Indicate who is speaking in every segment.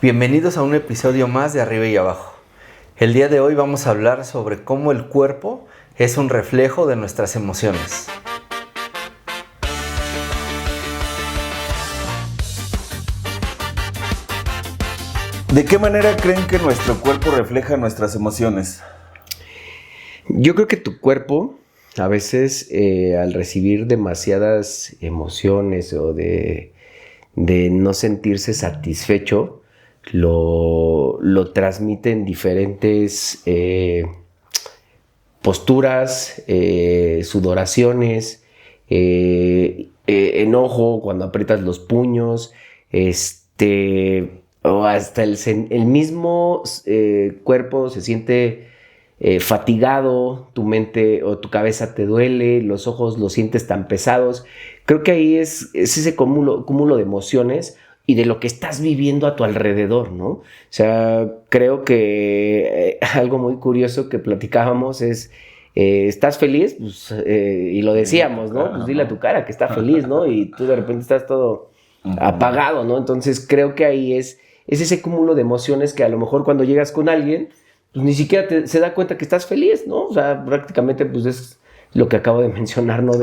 Speaker 1: Bienvenidos a un episodio más de Arriba y Abajo. El día de hoy vamos a hablar sobre cómo el cuerpo es un reflejo de nuestras emociones.
Speaker 2: ¿De qué manera creen que nuestro cuerpo refleja nuestras emociones?
Speaker 3: Yo creo que tu cuerpo, a veces, al recibir demasiadas emociones o de no sentirse satisfecho, lo transmite en diferentes posturas, sudoraciones, enojo cuando aprietas los puños, o hasta el mismo cuerpo se siente fatigado, tu mente o tu cabeza te duele, los ojos los sientes tan pesados. Creo que ahí es ese cúmulo de emociones y de lo que estás viviendo a tu alrededor, ¿no? O sea, creo que algo muy curioso que platicábamos es, ¿estás feliz? Pues, y lo decíamos, ¿no? Pues dile a tu cara que está feliz, ¿no? Y tú de repente estás todo apagado, ¿no? Entonces creo que ahí es ese cúmulo de emociones que a lo mejor cuando llegas con alguien, pues ni siquiera se da cuenta que estás feliz, ¿no? O sea, prácticamente pues es lo que acabo de mencionar, ¿no?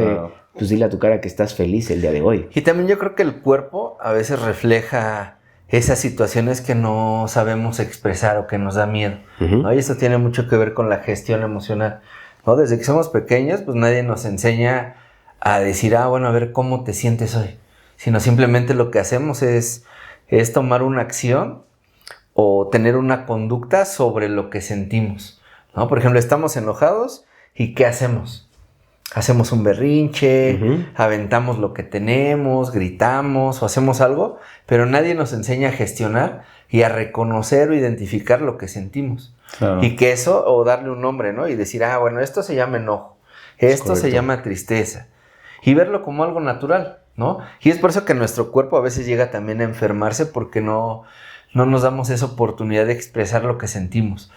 Speaker 3: Pues dile a tu cara que estás feliz el día de hoy.
Speaker 1: Y también yo creo que el cuerpo a veces refleja esas situaciones que no sabemos expresar o que nos da miedo, ¿no? Y eso tiene mucho que ver con la gestión emocional, ¿no? Desde que somos pequeños, pues nadie nos enseña a decir, bueno, a ver cómo te sientes hoy, sino simplemente lo que hacemos es tomar una acción o tener una conducta sobre lo que sentimos, ¿no? Por ejemplo, estamos enojados y ¿qué hacemos? Hacemos un berrinche, aventamos lo que tenemos, gritamos o hacemos algo, pero nadie nos enseña a gestionar y a reconocer o identificar lo que sentimos. Claro. Y que eso, o darle un nombre, ¿no? Y decir, bueno, esto se llama enojo, esto se llama tristeza. Y verlo como algo natural, ¿no? Y es por eso que nuestro cuerpo a veces llega también a enfermarse porque no nos damos esa oportunidad de expresar lo que sentimos.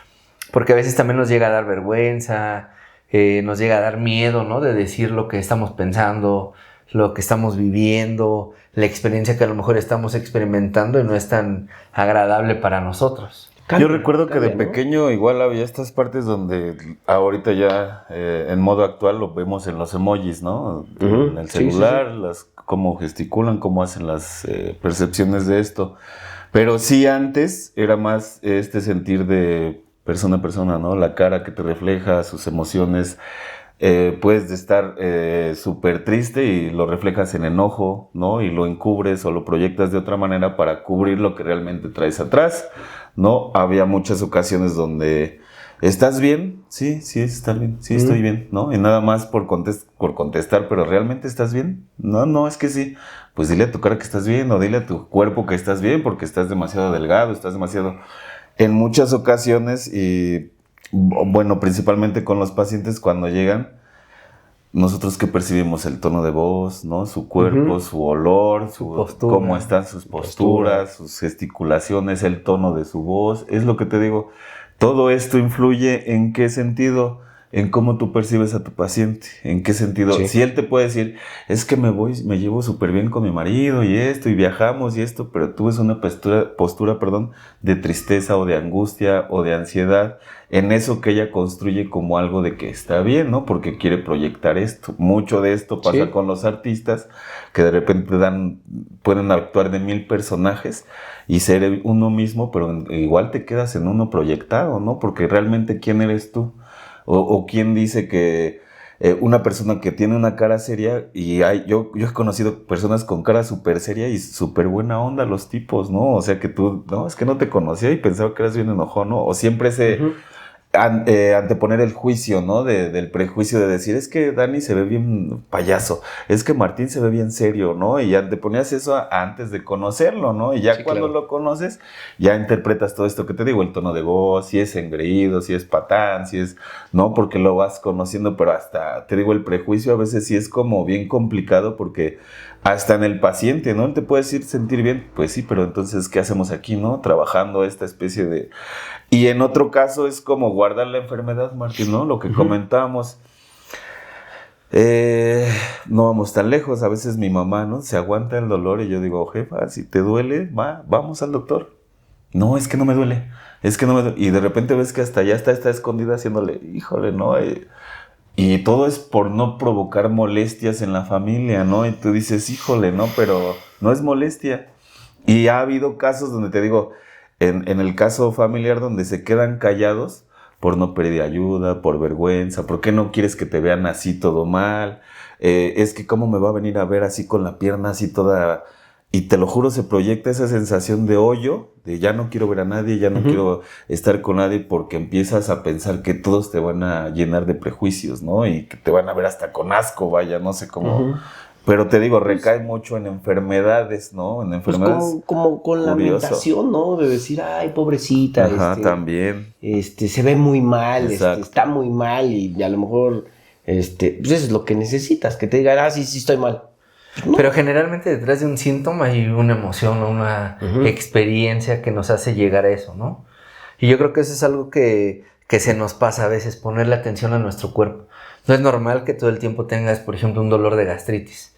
Speaker 1: Porque a veces también nos llega a dar vergüenza, nos llega a dar miedo, ¿no? De decir lo que estamos pensando, lo que estamos viviendo, la experiencia que a lo mejor estamos experimentando y no es tan agradable para nosotros.
Speaker 2: Yo recuerdo que de pequeño igual había estas partes donde ahorita ya en modo actual lo vemos en los emojis, ¿no? En el celular, sí. Cómo gesticulan, cómo hacen las percepciones de esto. Pero sí, antes era más este sentir de persona a persona, ¿no? La cara que te refleja, sus emociones. Puedes estar súper triste y lo reflejas en enojo, ¿no? Y lo encubres o lo proyectas de otra manera para cubrir lo que realmente traes atrás, ¿no? Había muchas ocasiones donde ¿estás bien? Sí, está bien, sí, estoy bien, ¿no? Y nada más por contestar, pero ¿realmente estás bien? No, es que sí. Pues dile a tu cara que estás bien o dile a tu cuerpo que estás bien porque estás demasiado delgado, estás demasiado... En muchas ocasiones, y bueno, principalmente con los pacientes cuando llegan, nosotros que percibimos el tono de voz, ¿no? Su cuerpo, su olor, su postura, cómo están sus posturas, sus gesticulaciones, el tono de su voz. Es lo que te digo, todo esto influye en qué sentido, en cómo tú percibes a tu paciente, en qué sentido. Sí. Si él te puede decir, es que me llevo súper bien con mi marido y esto, y viajamos y esto, pero tú ves una postura, de tristeza o de angustia o de ansiedad, en eso que ella construye como algo de que está bien, ¿no? Porque quiere proyectar esto. Mucho de esto pasa con los artistas, que de repente pueden actuar de 1000 personajes y ser uno mismo, pero igual te quedas en uno proyectado, ¿no? Porque realmente, ¿quién eres tú? O quién dice que una persona que tiene una cara seria, y yo he conocido personas con cara súper seria y súper buena onda los tipos, ¿no? O sea que tú, no, es que no te conocía y pensaba que eras bien enojón, ¿no? O siempre anteponer el juicio, ¿no? Del prejuicio de decir, es que Dani se ve bien payaso, es que Martín se ve bien serio, ¿no? Y anteponías eso antes de conocerlo, ¿no? Y ya cuando lo conoces, ya interpretas todo esto que te digo, el tono de voz, si es engreído, si es patán, si es, ¿no? Porque lo vas conociendo, pero hasta, te digo, el prejuicio a veces sí es como bien complicado porque hasta en el paciente, ¿no? Él te puede decir sentir bien, pues sí, pero entonces, ¿qué hacemos aquí, no? Trabajando esta especie de... Y en otro caso es como guardar la enfermedad, Martín, ¿no? Lo que comentábamos. No vamos tan lejos. A veces mi mamá, ¿no? Se aguanta el dolor y yo digo, jefa, si te duele, vamos al doctor. No, es que no me duele. Es que no me duele. Y de repente ves que hasta ya está escondida haciéndole, híjole, ¿no? Y todo es por no provocar molestias en la familia, ¿no? Y tú dices, híjole, ¿no? Pero no es molestia. Y ha habido casos donde te digo, en el caso familiar donde se quedan callados por no pedir ayuda, por vergüenza, ¿por qué no quieres que te vean así todo mal? Es que cómo me va a venir a ver así con la pierna así toda... Y te lo juro, se proyecta esa sensación de hoyo, de ya no quiero ver a nadie, ya no quiero estar con nadie, porque empiezas a pensar que todos te van a llenar de prejuicios, ¿no? Y que te van a ver hasta con asco, vaya, no sé cómo... Pero te digo, recae mucho en enfermedades, ¿no? En enfermedades.
Speaker 3: Pues como con la lamentación, ¿no? De decir, ay, pobrecita.
Speaker 2: Ajá, también.
Speaker 3: Se ve muy mal,
Speaker 2: Exacto.
Speaker 3: está muy mal y a lo mejor, pues eso es lo que necesitas, que te digan, ah, sí, estoy mal. No.
Speaker 1: Pero generalmente detrás de un síntoma hay una emoción o una experiencia que nos hace llegar a eso, ¿no? Y yo creo que eso es algo que se nos pasa a veces, ponerle atención a nuestro cuerpo. No es normal que todo el tiempo tengas, por ejemplo, un dolor de gastritis.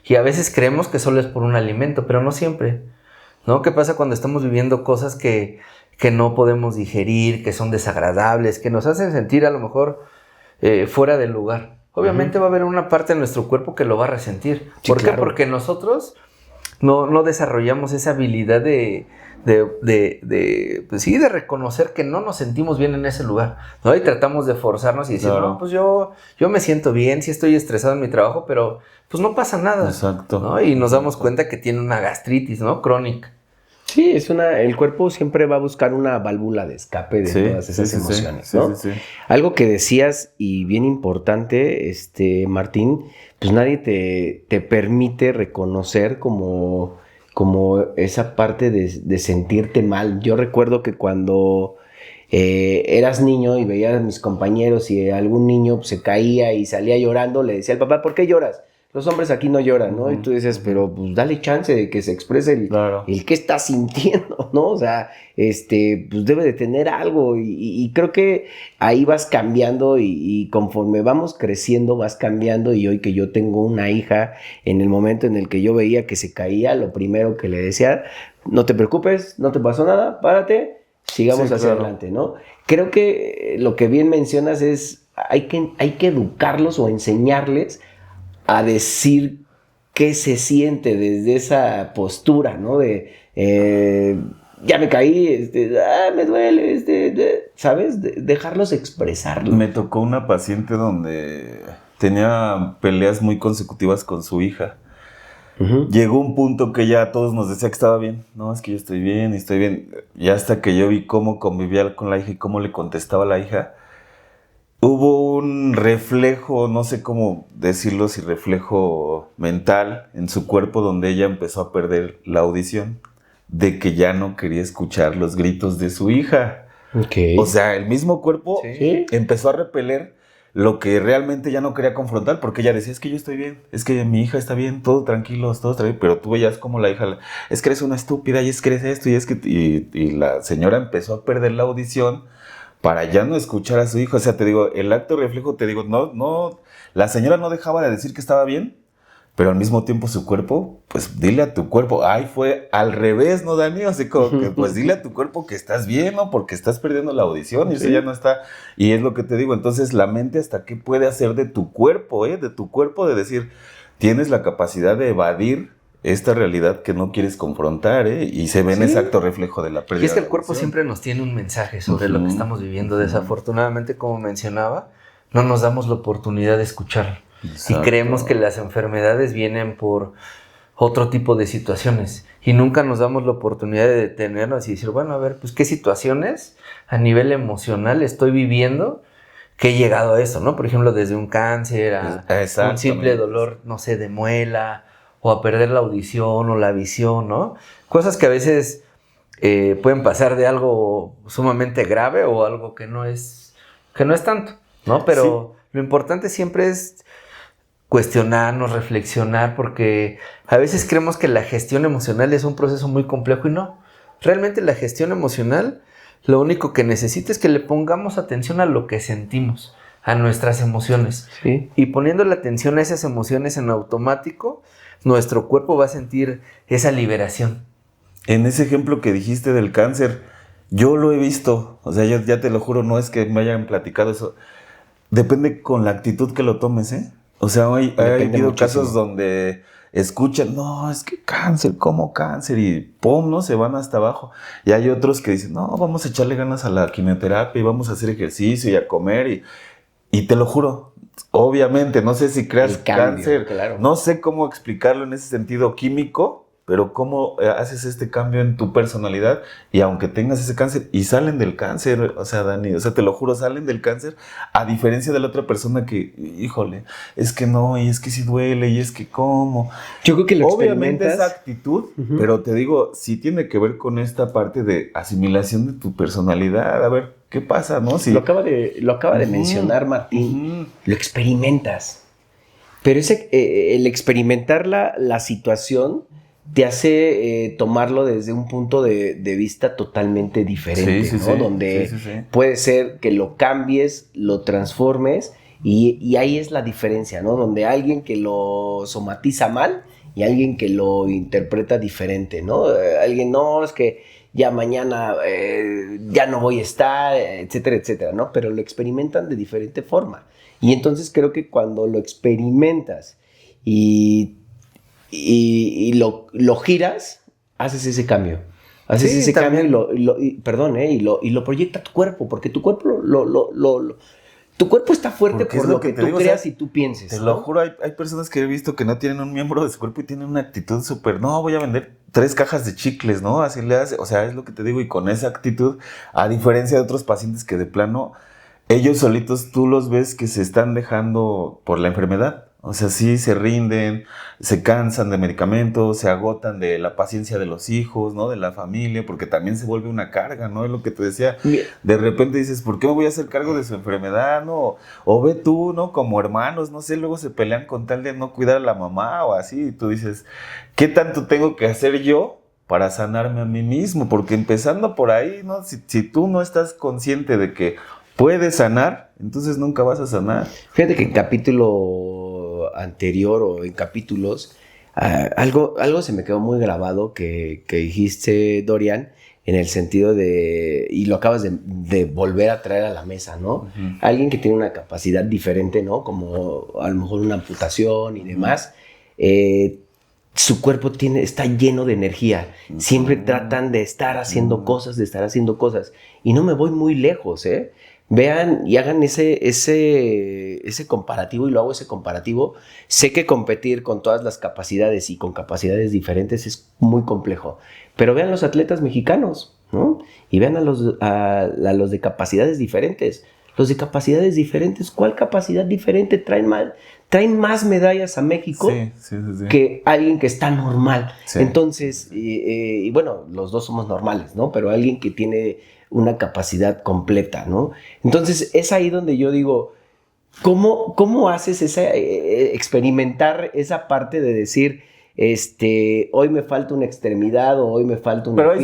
Speaker 1: Y a veces creemos que solo es por un alimento, pero no siempre, ¿no? ¿Qué pasa cuando estamos viviendo cosas que no podemos digerir, que son desagradables, que nos hacen sentir a lo mejor fuera del lugar? Obviamente va a haber una parte de nuestro cuerpo que lo va a resentir.
Speaker 3: Sí,
Speaker 1: ¿Por qué?
Speaker 3: claro.
Speaker 1: Porque nosotros no desarrollamos esa habilidad pues sí, de reconocer que no nos sentimos bien en ese lugar, ¿no? Y tratamos de forzarnos y decir,
Speaker 2: Claro.
Speaker 1: no, pues yo me siento bien, sí estoy estresado en mi trabajo, pero pues no pasa nada.
Speaker 2: Exacto.
Speaker 1: ¿No? Y nos damos cuenta que tiene una gastritis, ¿no? Crónica.
Speaker 3: Sí, el cuerpo siempre va a buscar una válvula de escape de todas esas emociones, ¿no?
Speaker 2: Sí.
Speaker 3: Algo que decías y bien importante, Martín, pues nadie te permite reconocer como esa parte de sentirte mal. Yo recuerdo que cuando eras niño y veías a mis compañeros y algún niño pues, se caía y salía llorando, le decía al papá, ¿por qué lloras? Los hombres aquí no lloran, ¿no? Y tú dices, pero pues dale chance de que se exprese el que está sintiendo, ¿no? O sea, pues debe de tener algo y creo que ahí vas cambiando y conforme vamos creciendo vas cambiando y hoy que yo tengo una hija, en el momento en el que yo veía que se caía, lo primero que le decía, no te preocupes, no te pasó nada, párate, sigamos hacia adelante, ¿no? Creo que lo que bien mencionas es, hay que educarlos o enseñarles a decir qué se siente desde esa postura, ¿no? De, ya me caí, me duele, ¿sabes? Dejarlos expresarlo.
Speaker 2: Me tocó una paciente donde tenía peleas muy consecutivas con su hija. Llegó un punto que ya a todos nos decía que estaba bien. No, es que yo estoy bien, estoy bien. Y hasta que yo vi cómo convivía con la hija y cómo le contestaba a la hija, hubo un reflejo, no sé cómo decirlo, si reflejo mental en su cuerpo donde ella empezó a perder la audición, de que ya no quería escuchar los gritos de su hija.
Speaker 3: Okay.
Speaker 2: O sea, el mismo cuerpo
Speaker 3: ¿Sí?
Speaker 2: empezó a repeler lo que realmente ya no quería confrontar, porque ella decía, es que yo estoy bien, es que mi hija está bien, todo tranquilo, pero tú veías como la hija, es que eres una estúpida y es que eres esto y la señora empezó a perder la audición para ya no escuchar a su hijo. O sea, te digo, el acto reflejo, te digo, no, la señora no dejaba de decir que estaba bien, pero al mismo tiempo su cuerpo, pues dile a tu cuerpo, fue al revés, ¿no, Dani? O sea, como que pues dile a tu cuerpo que estás bien, ¿no? Porque estás perdiendo la audición y eso ya no está. Y es lo que te digo, entonces la mente hasta qué puede hacer de tu cuerpo, de tu cuerpo, de decir, tienes la capacidad de evadir esta realidad que no quieres confrontar, y se ve en ese acto reflejo de la pérdida.
Speaker 1: Y es que el cuerpo siempre nos tiene un mensaje sobre lo que estamos viviendo. Desafortunadamente, como mencionaba, no nos damos la oportunidad de escucharlo. Exacto. Y creemos que las enfermedades vienen por otro tipo de situaciones y nunca nos damos la oportunidad de detenernos y decir, bueno, a ver, pues qué situaciones a nivel emocional estoy viviendo que he llegado a eso, ¿no? Por ejemplo, desde un cáncer a un simple dolor, no sé, de muela, o a perder la audición o la visión, ¿no? Cosas que a veces pueden pasar de algo sumamente grave o algo que no es tanto, ¿no? Pero lo importante siempre es cuestionarnos, reflexionar, porque a veces creemos que la gestión emocional es un proceso muy complejo y no. Realmente la gestión emocional, lo único que necesita es que le pongamos atención a lo que sentimos, a nuestras emociones.
Speaker 3: Sí.
Speaker 1: Y poniendo la atención a esas emociones en automático, nuestro cuerpo va a sentir esa liberación.
Speaker 2: en ese ejemplo que dijiste del cáncer, yo lo he visto, o sea, yo ya te lo juro, no es que me hayan platicado eso. Depende con la actitud que lo tomes, ¿eh? O sea, ha habido casos donde escuchan, no, es que cáncer, ¿cómo cáncer? Y pum, ¿no? Se van hasta abajo. Y hay otros que dicen, no, vamos a echarle ganas a la quimioterapia y vamos a hacer ejercicio y a comer. Y te lo juro, obviamente, no sé si creas cáncer, claro. No sé cómo explicarlo en ese sentido químico, pero cómo haces este cambio en tu personalidad y aunque tengas ese cáncer y salen del cáncer, o sea, Dani, o sea, te lo juro, salen del cáncer a diferencia de la otra persona que, híjole, es que no, y es que sí duele, y es que cómo.
Speaker 3: Yo creo que lo
Speaker 2: obviamente esa actitud, pero te digo, sí tiene que ver con esta parte de asimilación de tu personalidad, a ver, ¿qué pasa, no? Si...
Speaker 3: Lo acaba de mencionar Martín, lo experimentas, pero el experimentar la situación te hace tomarlo desde un punto de vista totalmente diferente, ¿no? Donde puede ser que lo cambies, lo transformes y ahí es la diferencia, ¿no? Donde alguien que lo somatiza mal y alguien que lo interpreta diferente, ¿no? Alguien, no, es que ya mañana ya no voy a estar, etcétera, etcétera, ¿no? Pero lo experimentan de diferente forma. Y entonces creo que cuando lo experimentas y lo giras, haces ese cambio. Haces ese cambio y lo proyecta tu cuerpo, porque tu cuerpo tu cuerpo está fuerte porque por lo que tú digo, creas, o sea, y tú pienses.
Speaker 2: Te lo juro, hay personas que he visto que no tienen un miembro de su cuerpo y tienen una actitud súper, no, voy a vender 3 cajas de chicles, ¿no? Así le hace, o sea, es lo que te digo, y con esa actitud, a diferencia de otros pacientes que de plano, ellos solitos tú los ves que se están dejando por la enfermedad. O sea, sí se rinden, se cansan de medicamentos, se agotan de la paciencia de los hijos, ¿no? De la familia, porque también se vuelve una carga, ¿no? Es lo que te decía. De repente dices, ¿por qué me voy a hacer cargo de su enfermedad, no? O ve tú, ¿no? Como hermanos, no sé, luego se pelean con tal de no cuidar a la mamá o así. Y tú dices, ¿qué tanto tengo que hacer yo para sanarme a mí mismo? Porque empezando por ahí, ¿no? Si tú no estás consciente de que puedes sanar, entonces nunca vas a sanar.
Speaker 3: Fíjate que en capítulo anterior o en capítulos, algo se me quedó muy grabado que dijiste, Dorian, en el sentido de, y lo acabas de volver a traer a la mesa, ¿no? Uh-huh. Alguien que tiene una capacidad diferente, ¿no? Como a lo mejor una amputación y demás, su cuerpo está lleno de energía. Uh-huh. Siempre tratan de estar haciendo cosas, y no me voy muy lejos, ¿eh? Vean y hagan ese comparativo, y lo hago ese comparativo. Sé que competir con todas las capacidades y con capacidades diferentes es muy complejo, pero vean los atletas mexicanos, ¿no? Y vean a los de capacidades diferentes. Los de capacidades diferentes, ¿cuál capacidad diferente traen más medallas a México que alguien que está normal? Sí. Entonces, y bueno, los dos somos normales, ¿no? Pero alguien que tiene una capacidad completa, ¿no? Entonces, es ahí donde yo digo, ¿cómo haces experimentar esa parte de decir, hoy me falta una extremidad o hoy me falta una pierna?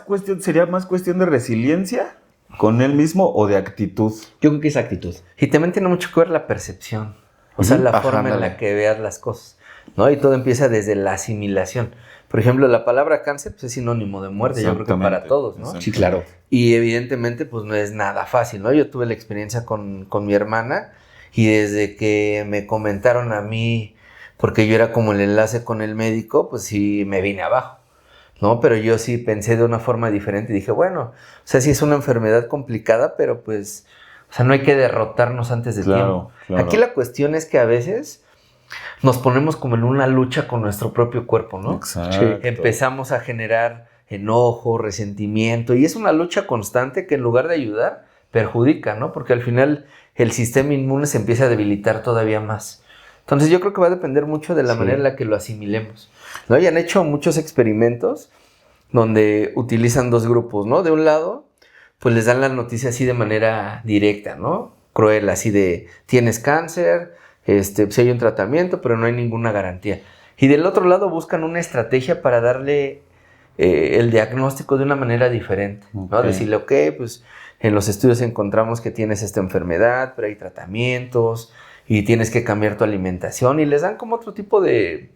Speaker 2: Pero sería más cuestión de resiliencia con él mismo o de actitud.
Speaker 3: Yo creo que es actitud.
Speaker 1: Y también tiene mucho que ver la percepción, o sea, la forma en la que veas las cosas, ¿no? Y todo empieza desde la asimilación. Por ejemplo, la palabra cáncer pues, es sinónimo de muerte, yo creo que para todos, ¿no?
Speaker 3: Sí, claro.
Speaker 1: Y evidentemente, pues no es nada fácil, ¿no? Yo tuve la experiencia con mi hermana y desde que me comentaron a mí, porque yo era como el enlace con el médico, pues sí me vine abajo, ¿no? Pero yo sí pensé de una forma diferente y dije, bueno, o sea, sí es una enfermedad complicada, pero pues, o sea, no hay que derrotarnos antes de tiempo. Claro. Aquí la cuestión es que a veces nos ponemos como en una lucha con nuestro propio cuerpo, ¿no?
Speaker 2: Exacto.
Speaker 1: Sí. Empezamos a generar enojo, resentimiento, y es una lucha constante que en lugar de ayudar, perjudica, ¿no? Porque al final el sistema inmune se empieza a debilitar todavía más. Entonces yo creo que va a depender mucho de la manera en la que lo asimilemos, ¿no? Y han hecho muchos experimentos donde utilizan 2 grupos, ¿no? De un lado, pues les dan la noticia así de manera directa, ¿no? Cruel, así de, tienes cáncer, pues hay un tratamiento, pero no hay ninguna garantía. Y del otro lado buscan una estrategia para darle el diagnóstico de una manera diferente, ¿no? Decirle, ok, pues en los estudios encontramos que tienes esta enfermedad, pero hay tratamientos y tienes que cambiar tu alimentación, y les dan como otro tipo de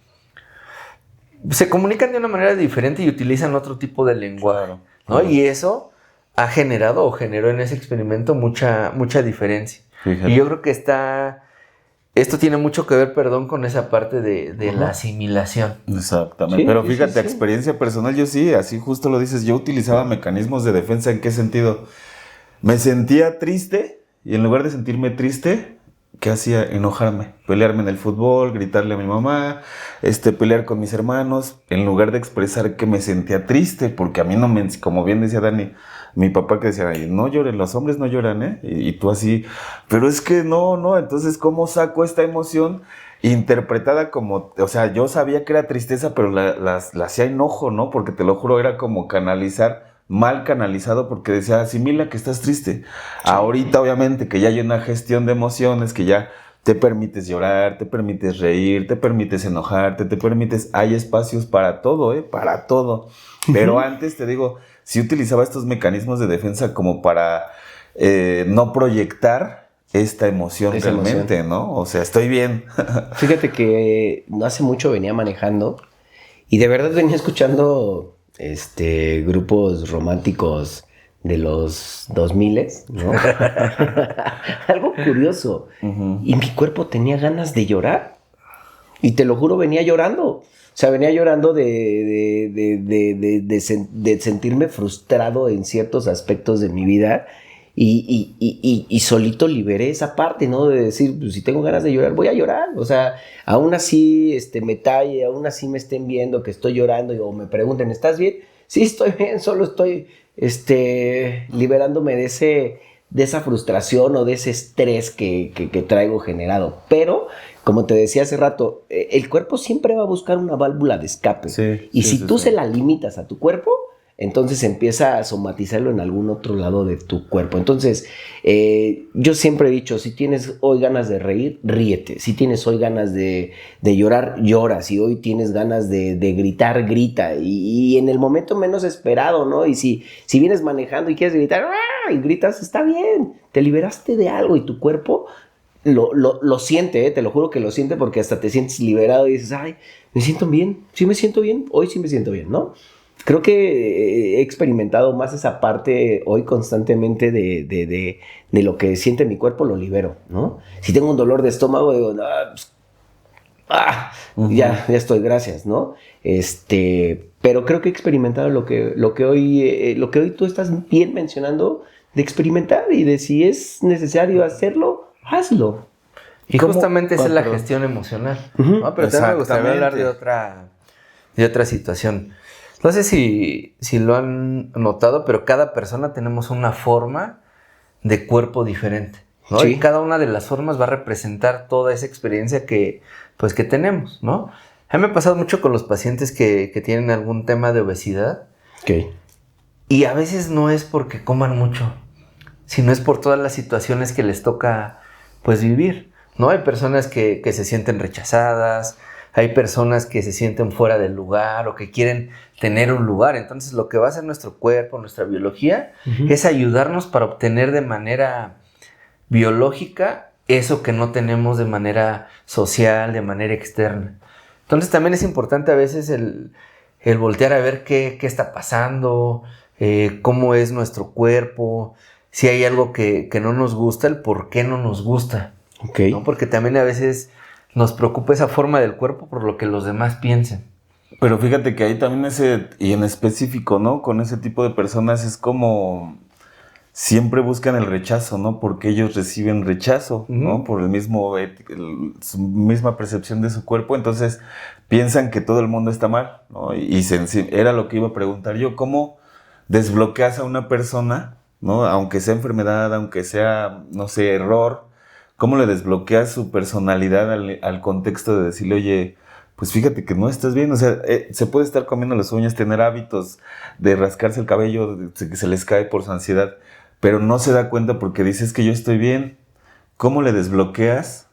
Speaker 1: se comunican de una manera diferente y utilizan otro tipo de lenguaje, ¿no? Y eso ha generado o generó en ese experimento mucha diferencia. Fíjate. Y yo creo que esto tiene mucho que ver, con esa parte de la asimilación.
Speaker 2: Exactamente. Sí, pero fíjate, experiencia personal, yo sí, así justo lo dices, yo utilizaba mecanismos de defensa. ¿En qué sentido? Me sentía triste y en lugar de sentirme triste, ¿qué hacía? Enojarme, pelearme en el fútbol, gritarle a mi mamá, pelear con mis hermanos, en lugar de expresar que me sentía triste, porque a mí no me, como bien decía Dani, mi papá que decía, no lloren, los hombres no lloran, ¿eh? Y tú así, pero es que no, entonces ¿cómo saco esta emoción interpretada como, o sea, yo sabía que era tristeza, pero la hacía enojo, ¿no? Porque te lo juro, era como mal canalizado, porque decía, asimila que estás triste. Sí. Ahorita, obviamente, que ya hay una gestión de emociones, que ya te permites llorar, te permites reír, te permites enojarte, hay espacios para todo, para todo. Pero antes, te digo, sí utilizaba estos mecanismos de defensa como para no proyectar esta emoción realmente, ¿no? O sea, estoy bien.
Speaker 3: Fíjate que no hace mucho venía manejando y de verdad venía escuchando grupos románticos de los 2000, ¿no? Algo curioso. Y mi cuerpo tenía ganas de llorar. Y te lo juro, venía llorando. O sea, venía llorando de sentirme frustrado en ciertos aspectos de mi vida. Y solito liberé esa parte, ¿no? De decir, pues, si tengo ganas de llorar, voy a llorar. O sea, aún así me talle, aún así me estén viendo que estoy llorando o me pregunten, ¿estás bien? Sí, estoy bien, solo estoy liberándome de esa frustración o de ese estrés que traigo generado. Pero, como te decía hace rato, el cuerpo siempre va a buscar una válvula de escape. Sí, y si tú se la limitas a tu cuerpo, entonces empieza a somatizarlo en algún otro lado de tu cuerpo. Entonces, yo siempre he dicho, si tienes hoy ganas de reír, ríete. Si tienes hoy ganas de llorar, llora. Si hoy tienes ganas de gritar, grita. Y en el momento menos esperado, ¿no? Y si vienes manejando y quieres gritar, ¡ah! Y gritas, está bien. Te liberaste de algo y tu cuerpo lo siente, te lo juro que lo siente, porque hasta te sientes liberado y dices, ay, me siento bien. Sí me siento bien. Hoy sí me siento bien, ¿no? Creo que he experimentado más esa parte hoy constantemente de lo que siente mi cuerpo, lo libero, ¿no? Si tengo un dolor de estómago, digo, ya estoy, gracias, ¿no? Pero creo que he experimentado lo que hoy tú estás bien mencionando, de experimentar y de si es necesario hacerlo, hazlo.
Speaker 1: Y justamente esa es la gestión emocional, ¿no? Pero también me gustaría hablar de otra situación. No sé si lo han notado, pero cada persona tenemos una forma de cuerpo diferente, ¿no? Sí. Y cada una de las formas va a representar toda esa experiencia que tenemos, ¿no? A mí me ha pasado mucho con los pacientes que tienen algún tema de obesidad.
Speaker 3: Okay.
Speaker 1: Y a veces no es porque coman mucho, sino es por todas las situaciones que les toca, pues, vivir, ¿no? Hay personas que se sienten rechazadas, hay personas que se sienten fuera del lugar o que quieren tener un lugar. Entonces, lo que va a hacer nuestro cuerpo, nuestra biología, es ayudarnos para obtener de manera biológica eso que no tenemos de manera social, de manera externa. Entonces, también es importante a veces el voltear a ver qué está pasando, cómo es nuestro cuerpo, si hay algo que no nos gusta, el por qué no nos gusta.
Speaker 3: Okay.
Speaker 1: ¿No? Porque también a veces nos preocupa esa forma del cuerpo por lo que los demás piensen.
Speaker 2: Pero fíjate que ahí también y en específico, ¿no? Con ese tipo de personas es como siempre buscan el rechazo, ¿no? Porque ellos reciben rechazo, ¿no? Por su misma percepción de su cuerpo. Entonces piensan que todo el mundo está mal, ¿no? Y era lo que iba a preguntar yo. ¿Cómo desbloqueas a una persona, ¿no? Aunque sea enfermedad, aunque sea, no sé, error, ¿cómo le desbloqueas su personalidad al contexto de decirle, oye, pues fíjate que no estás bien? O sea, se puede estar comiendo las uñas, tener hábitos de rascarse el cabello, que se les cae por su ansiedad, pero no se da cuenta porque dices que yo estoy bien. ¿Cómo le desbloqueas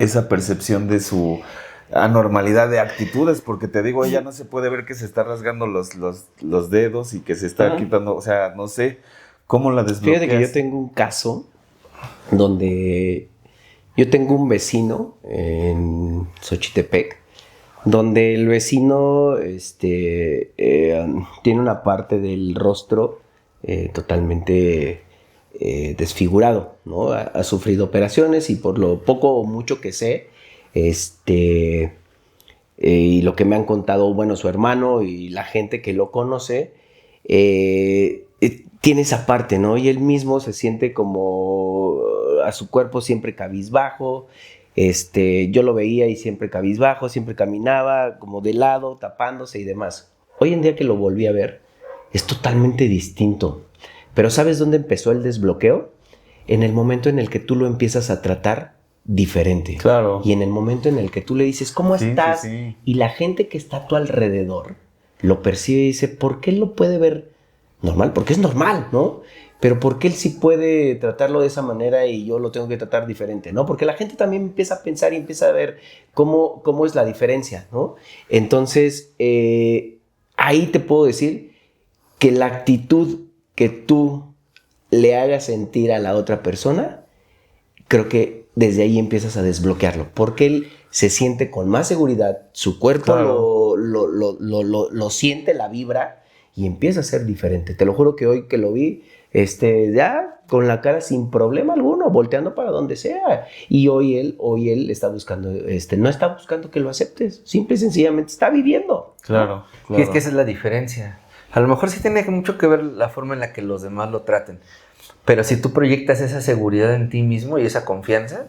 Speaker 2: esa percepción de su anormalidad de actitudes? Porque te digo, ella no se puede ver que se está rasgando los dedos y que se está quitando, o sea, no sé, ¿cómo la desbloqueas?
Speaker 3: Fíjate que yo tengo un caso donde yo tengo un vecino en Xochitepec donde el vecino tiene una parte del rostro totalmente desfigurado, ¿no? Ha sufrido operaciones y por lo poco o mucho que sé, y lo que me han contado, bueno, su hermano y la gente que lo conoce, tiene esa parte, ¿no? Y él mismo se siente como a su cuerpo siempre cabizbajo. Yo lo veía y siempre cabizbajo, siempre caminaba como de lado, tapándose y demás. Hoy en día que lo volví a ver, es totalmente distinto. Pero ¿sabes dónde empezó el desbloqueo? En el momento en el que tú lo empiezas a tratar diferente.
Speaker 2: Claro.
Speaker 3: Y en el momento en el que tú le dices, ¿cómo estás?
Speaker 2: Sí.
Speaker 3: Y la gente que está a tu alrededor lo percibe y dice, ¿por qué él lo puede ver normal? Porque es normal, ¿no? Pero ¿por qué él sí puede tratarlo de esa manera y yo lo tengo que tratar diferente, ¿no? Porque la gente también empieza a pensar y empieza a ver cómo es la diferencia, ¿no? Entonces, ahí te puedo decir que la actitud que tú le hagas sentir a la otra persona, creo que desde ahí empiezas a desbloquearlo, porque él se siente con más seguridad, su cuerpo claro. lo siente, la vibra, y empieza a ser diferente. Te lo juro que hoy que lo vi, ya con la cara sin problema alguno, volteando para donde sea. Y hoy él está buscando, no está buscando que lo aceptes, simple y sencillamente está viviendo.
Speaker 2: Claro, claro.
Speaker 1: Y es que esa es la diferencia. A lo mejor sí tiene mucho que ver la forma en la que los demás lo traten. Pero si tú proyectas esa seguridad en ti mismo y esa confianza,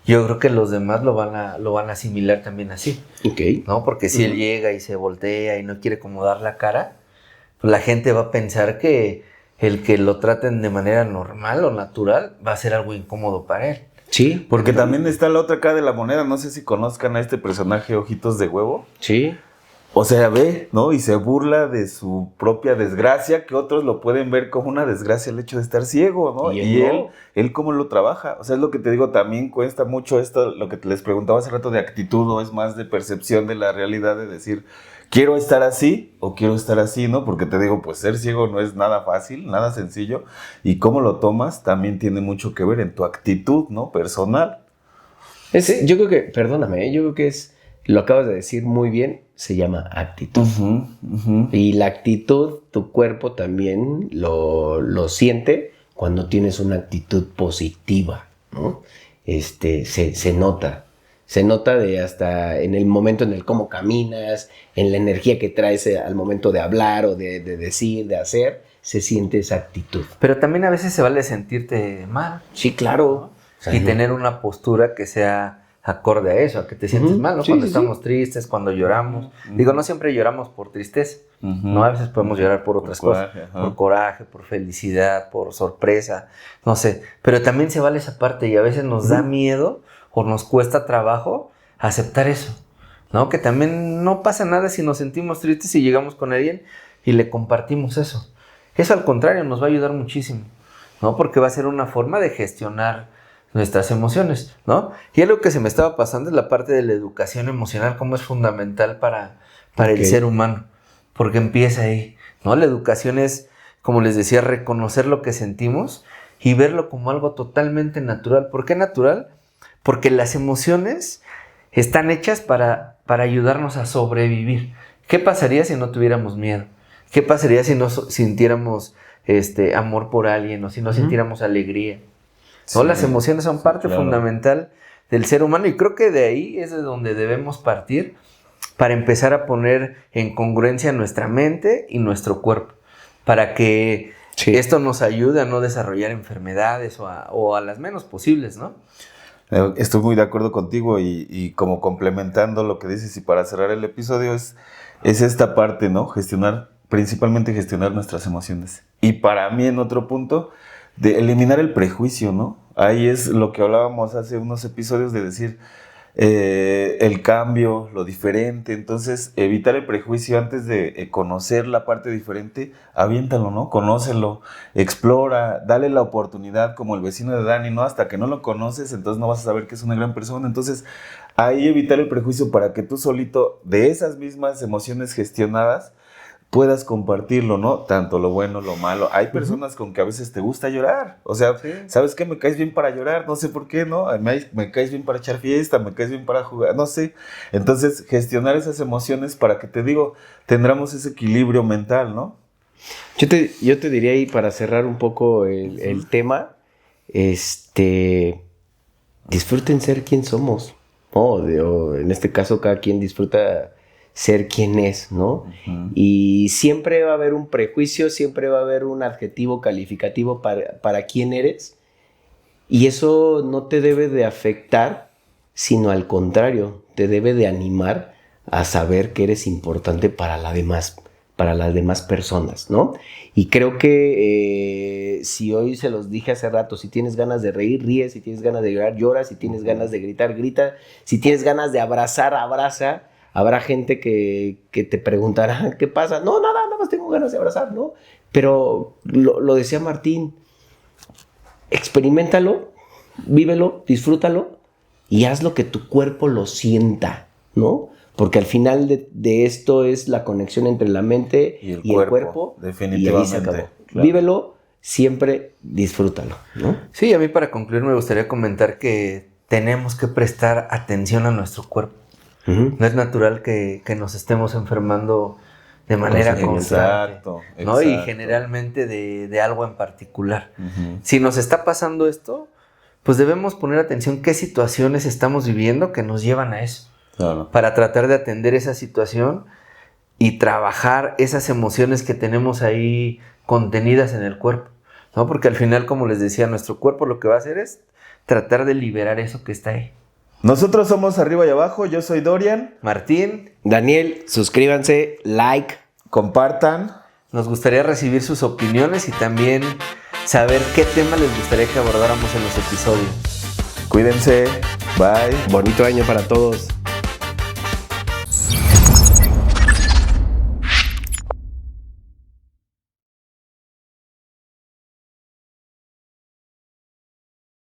Speaker 1: yo creo que los demás lo van a asimilar también así.
Speaker 3: Okay.
Speaker 1: ¿No? Porque si él llega y se voltea y no quiere como dar la cara, pues la gente va a pensar que el que lo traten de manera normal o natural va a ser algo incómodo para él.
Speaker 3: Sí.
Speaker 2: Porque también está la otra cara de la moneda. No sé si conozcan a este personaje Ojitos de Huevo.
Speaker 3: Sí.
Speaker 2: O sea, ve, ¿no? Y se burla de su propia desgracia, que otros lo pueden ver como una desgracia el hecho de estar ciego, ¿no? Y él cómo lo trabaja. O sea, es lo que te digo, también cuesta mucho esto, lo que les preguntaba hace rato de actitud, o es más de percepción de la realidad, de decir, quiero estar así o quiero estar así, ¿no? Porque te digo, pues ser ciego no es nada fácil, nada sencillo, y cómo lo tomas también tiene mucho que ver en tu actitud, ¿no? Personal.
Speaker 3: Sí. Yo creo que, perdóname, yo creo que lo acabas de decir muy bien, se llama actitud. Y la actitud, tu cuerpo también lo siente cuando tienes una actitud positiva, ¿no? Se nota. Se nota de hasta en el momento en el cómo caminas, en la energía que traes al momento de hablar o de decir, de hacer, se siente esa actitud.
Speaker 1: Pero también a veces se vale sentirte mal.
Speaker 3: Sí, claro.
Speaker 1: Y tener una postura que sea acorde a eso, a que te sientes mal, ¿no? Sí, cuando estamos tristes, cuando lloramos. Digo, no siempre lloramos por tristeza, ¿no? A veces podemos llorar por otras cosas. Por coraje, por felicidad, por sorpresa, no sé. Pero también se vale esa parte y a veces nos da miedo o nos cuesta trabajo aceptar eso, ¿no? Que también no pasa nada si nos sentimos tristes y llegamos con alguien y le compartimos eso. Eso al contrario nos va a ayudar muchísimo, ¿no? Porque va a ser una forma de gestionar nuestras emociones, ¿no? Y algo que se me estaba pasando es la parte de la educación emocional, cómo es fundamental para el ser humano, porque empieza ahí, ¿no? La educación es, como les decía, reconocer lo que sentimos y verlo como algo totalmente natural. ¿Por qué natural? Porque las emociones están hechas para ayudarnos a sobrevivir. ¿Qué pasaría si no tuviéramos miedo? ¿Qué pasaría si no sintiéramos amor por alguien o si no sintiéramos alegría? ¿No? Sí, las emociones son parte fundamental del ser humano y creo que de ahí es de donde debemos partir para empezar a poner en congruencia nuestra mente y nuestro cuerpo, para que esto nos ayude a no desarrollar enfermedades o a las menos posibles, ¿no?
Speaker 2: Estoy muy de acuerdo contigo y como complementando lo que dices y para cerrar el episodio es esta parte, ¿no? Principalmente gestionar nuestras emociones. Y para mí en otro punto, de eliminar el prejuicio, ¿no? Ahí es lo que hablábamos hace unos episodios de decir el cambio, lo diferente. Entonces, evitar el prejuicio antes de conocer la parte diferente, aviéntalo, ¿no? Conócelo, explora, dale la oportunidad como el vecino de Dani, ¿no? Hasta que no lo conoces, entonces no vas a saber que es una gran persona. Entonces, ahí evitar el prejuicio para que tú solito, de esas mismas emociones gestionadas, puedas compartirlo, ¿no? Tanto lo bueno, lo malo. Hay personas con que a veces te gusta llorar. O sea, ¿sabes qué? Me caes bien para llorar, no sé por qué, ¿no? Me caes bien para echar fiesta, me caes bien para jugar, no sé. Entonces, gestionar esas emociones para que, te digo, tendremos ese equilibrio mental, ¿no?
Speaker 3: Yo te diría ahí, para cerrar un poco el tema, disfruten ser quien somos. O en este caso, cada quien disfruta ser quien es, ¿no? Y siempre va a haber un prejuicio, siempre va a haber un adjetivo calificativo para quién eres, y eso no te debe de afectar, sino al contrario, te debe de animar a saber que eres importante para las demás personas, ¿no? Y creo que si hoy se los dije hace rato, si tienes ganas de reír, ríes, si tienes ganas de llorar, llora, si tienes ganas de gritar, grita, si tienes ganas de abrazar, abraza. Habrá gente que te preguntará, ¿qué pasa? No, nada más tengo ganas de abrazar, ¿no? Pero lo decía Martín, experiméntalo, vívelo, disfrútalo y haz lo que tu cuerpo lo sienta, ¿no? Porque al final de esto es la conexión entre la mente y el cuerpo.
Speaker 2: Definitivamente.
Speaker 3: Y ahí se acabó. Claro. Vívelo, siempre disfrútalo, ¿no?
Speaker 1: Sí, a mí para concluir me gustaría comentar que tenemos que prestar atención a nuestro cuerpo. No es natural que nos estemos enfermando de manera constante.
Speaker 2: Exacto.
Speaker 1: ¿no? Y generalmente de algo en particular. Si nos está pasando esto, pues debemos poner atención qué situaciones estamos viviendo que nos llevan a eso.
Speaker 2: Claro.
Speaker 1: Para tratar de atender esa situación y trabajar esas emociones que tenemos ahí contenidas en el cuerpo, ¿no? Porque al final, como les decía, nuestro cuerpo lo que va a hacer es tratar de liberar eso que está ahí.
Speaker 2: Nosotros somos Arriba y Abajo. Yo soy Dorian.
Speaker 1: Martín.
Speaker 3: Daniel, suscríbanse, like.
Speaker 2: Compartan.
Speaker 1: Nos gustaría recibir sus opiniones y también saber qué tema les gustaría que abordáramos en los episodios.
Speaker 2: Cuídense. Bye.
Speaker 3: Bonito año para todos.